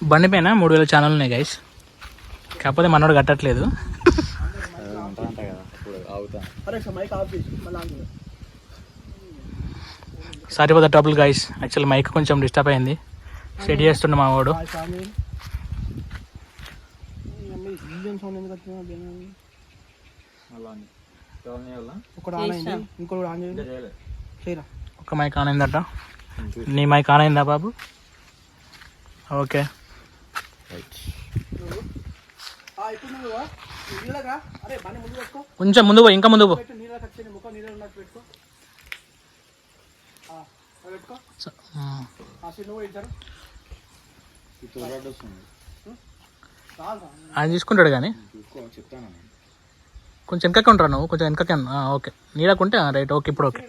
బండి పైన 3000 ఛానల్ ఉన్నాయి గైస్, కాకపోతే మనోడు కట్టట్లేదు. Sorry for the trouble guys, actual mic కొంచెం డిస్టర్బ్ అయింది, సెట్ చేస్తుండే మా వాడు. ఒక మైక్ ఆన్ అయిందట, నీ మైక్ ఆన్ అయిందా బాబు? ఓకే. కొంచెం ముందు పో, ఇంకా ముందు పో. ఆయన తీసుకుంటాడు కానీ కొంచెం వెనకకి ఉంటారు నువ్వు, కొంచెం వెనకకి. ఓకే నీడకుంటే రైట్. ఓకే ఇప్పుడు ఓకే.